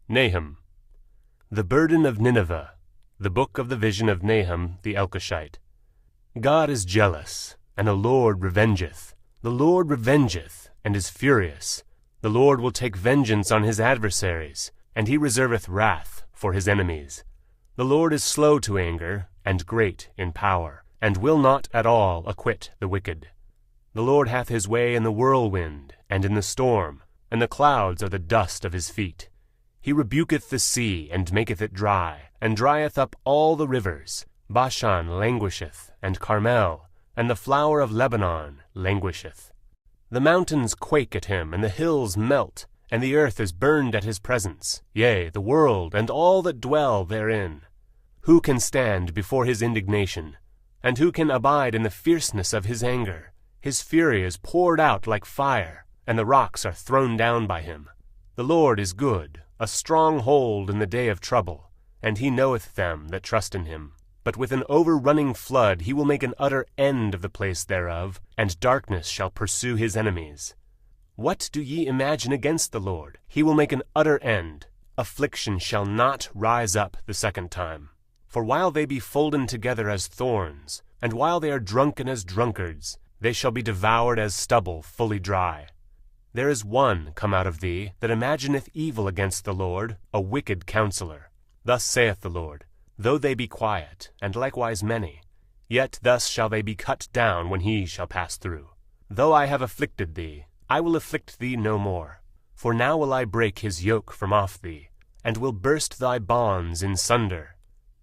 Nahum. The burden of Nineveh. The book of the vision of Nahum the Elkoshite. God is jealous, and the Lord revengeth. The Lord revengeth, and is furious. The Lord will take vengeance on his adversaries, and he reserveth wrath for his enemies. The Lord is slow to anger, and great in power, and will not at all acquit the wicked. The Lord hath his way in the whirlwind, and in the storm, and the clouds are the dust of his feet. He rebuketh the sea, and maketh it dry, and drieth up all the rivers. Bashan languisheth, and Carmel, and the flower of Lebanon languisheth. The mountains quake at him, and the hills melt, and the earth is burned at his presence, yea, the world, and all that dwell therein. Who can stand before his indignation? And who can abide in the fierceness of his anger? His fury is poured out like fire, and the rocks are thrown down by him. The Lord is good, a strong hold in the day of trouble, and he knoweth them that trust in him. But with an overrunning flood he will make an utter end of the place thereof, and darkness shall pursue his enemies. What do ye imagine against the Lord? He will make an utter end. Affliction shall not rise up the second time. For while they be folden together as thorns, and while they are drunken as drunkards, they shall be devoured as stubble fully dry. There is one come out of thee that imagineth evil against the Lord, a wicked counselor. Thus saith the Lord, though they be quiet, and likewise many, yet thus shall they be cut down when he shall pass through. Though I have afflicted thee, I will afflict thee no more. For now will I break his yoke from off thee, and will burst thy bonds in sunder.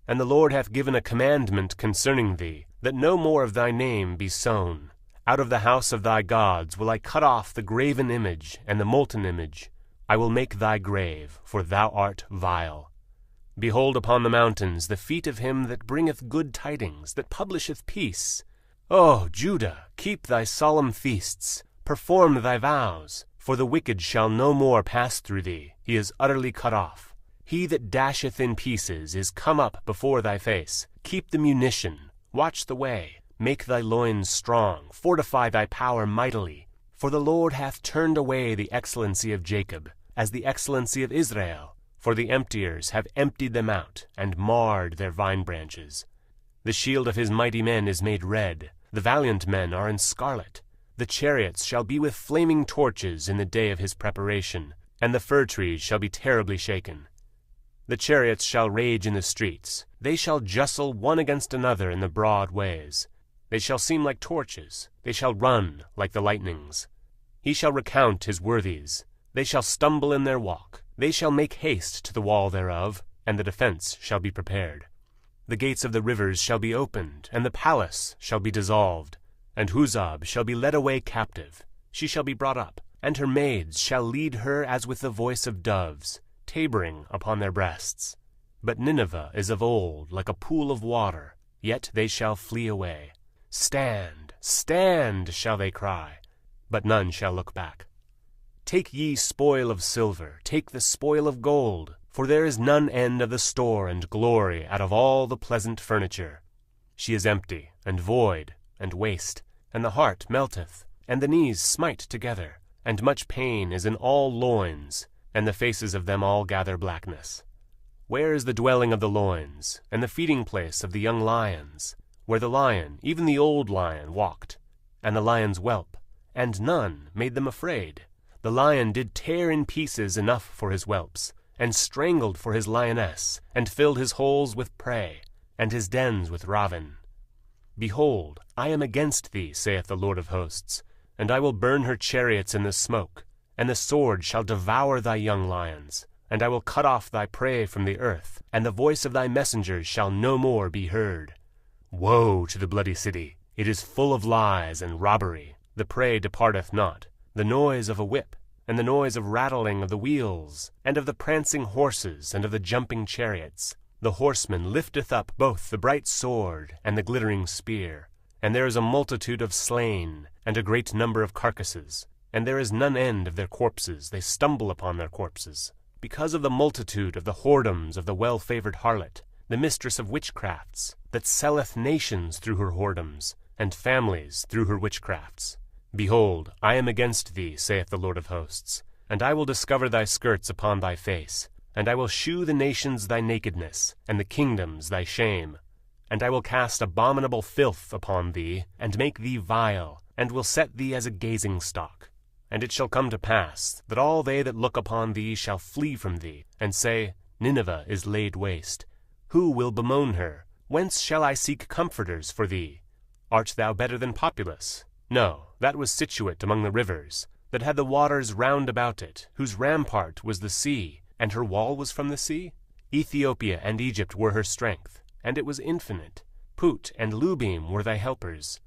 And the Lord hath given a commandment concerning thee, that no more of thy name be sown. Out of the house of thy gods will I cut off the graven image and the molten image. I will make thy grave, for thou art vile. Behold upon the mountains the feet of him that bringeth good tidings, that publisheth peace. O Judah, keep thy solemn feasts, perform thy vows, for the wicked shall no more pass through thee, he is utterly cut off. He that dasheth in pieces is come up before thy face. Keep the munition, watch the way, make thy loins strong, fortify thy power mightily. For the Lord hath turned away the excellency of Jacob, as the excellency of Israel. For the emptiers have emptied them out, and marred their vine branches. The shield of his mighty men is made red, the valiant men are in scarlet. The chariots shall be with flaming torches in the day of his preparation, and the fir trees shall be terribly shaken. The chariots shall rage in the streets, they shall justle one against another in the broad ways. They shall seem like torches, they shall run like the lightnings. He shall recount his worthies, they shall stumble in their walk. They shall make haste to the wall thereof, and the defense shall be prepared. The gates of the rivers shall be opened, and the palace shall be dissolved. And Huzab shall be led away captive. She shall be brought up, and her maids shall lead her as with the voice of doves, tabering upon their breasts. But Nineveh is of old like a pool of water, yet they shall flee away. Stand, stand, shall they cry, but none shall look back. Take ye spoil of silver, take the spoil of gold, for there is none end of the store and glory out of all the pleasant furniture. She is empty, and void, and waste, and the heart melteth, and the knees smite together, and much pain is in all loins, and the faces of them all gather blackness. Where is the dwelling of the loins, and the feeding place of the young lions, where the lion, even the old lion, walked, and the lions whelp, and none made them afraid? The lion did tear in pieces enough for his whelps, and strangled for his lioness, and filled his holes with prey, and his dens with ravin. Behold, I am against thee, saith the Lord of hosts, and I will burn her chariots in the smoke, and the sword shall devour thy young lions, and I will cut off thy prey from the earth, and the voice of thy messengers shall no more be heard. Woe to the bloody city! It is full of lies and robbery, the prey departeth not. The noise of a whip, and the noise of rattling of the wheels, and of the prancing horses, and of the jumping chariots. The horseman lifteth up both the bright sword and the glittering spear. And there is a multitude of slain, and a great number of carcasses. And there is none end of their corpses, they stumble upon their corpses. Because of the multitude of the whoredoms of the well-favored harlot, the mistress of witchcrafts, that selleth nations through her whoredoms, and families through her witchcrafts. Behold, I am against thee, saith the Lord of hosts, and I will discover thy skirts upon thy face. And I will shew the nations thy nakedness, and the kingdoms thy shame. And I will cast abominable filth upon thee, and make thee vile, and will set thee as a gazing stock. And it shall come to pass, that all they that look upon thee shall flee from thee, and say, Nineveh is laid waste. Who will bemoan her? Whence shall I seek comforters for thee? Art thou better than Populus? No, that was situate among the rivers, that had the waters round about it, whose rampart was the sea, and her wall was from the sea. Ethiopia and Egypt were her strength, and it was infinite. Put and Lubim were thy helpers.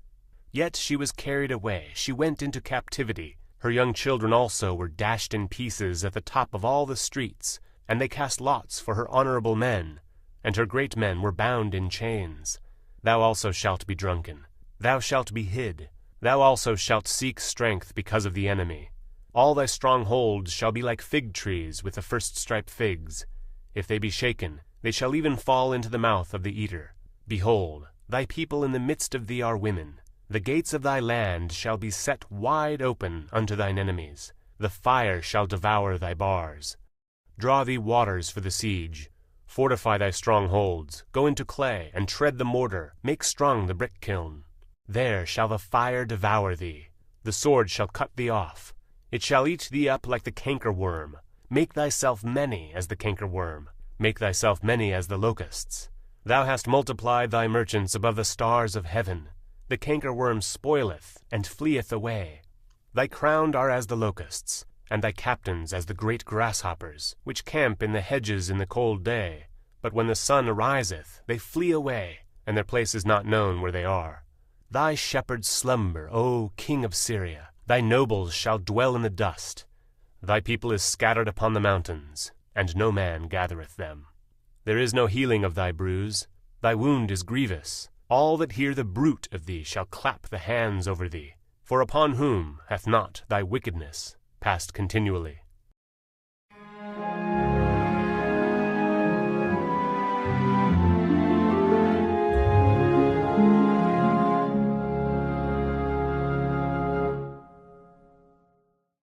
Yet she was carried away, she went into captivity. Her young children also were dashed in pieces at the top of all the streets, and they cast lots for her honorable men, and her great men were bound in chains. Thou also shalt be drunken, thou shalt be hid, thou also shalt seek strength because of the enemy. All thy strongholds shall be like fig trees with the first stripe figs. If they be shaken, they shall even fall into the mouth of the eater. Behold, thy people in the midst of thee are women. The gates of thy land shall be set wide open unto thine enemies. The fire shall devour thy bars. Draw thee waters for the siege. Fortify thy strongholds. Go into clay, and tread the mortar. Make strong the brick kiln. There shall the fire devour thee. The sword shall cut thee off. It shall eat thee up like the cankerworm. Make thyself many as the cankerworm. Make thyself many as the locusts. Thou hast multiplied thy merchants above the stars of heaven. The cankerworm spoileth, and fleeth away. Thy crowned are as the locusts, and thy captains as the great grasshoppers, which camp in the hedges in the cold day. But when the sun ariseth, they flee away, and their place is not known where they are. Thy shepherds slumber, O King of Syria. Thy nobles shall dwell in the dust. Thy people is scattered upon the mountains, and no man gathereth them. There is no healing of thy bruise. Thy wound is grievous. All that hear the bruit of thee shall clap the hands over thee. For upon whom hath not thy wickedness passed continually?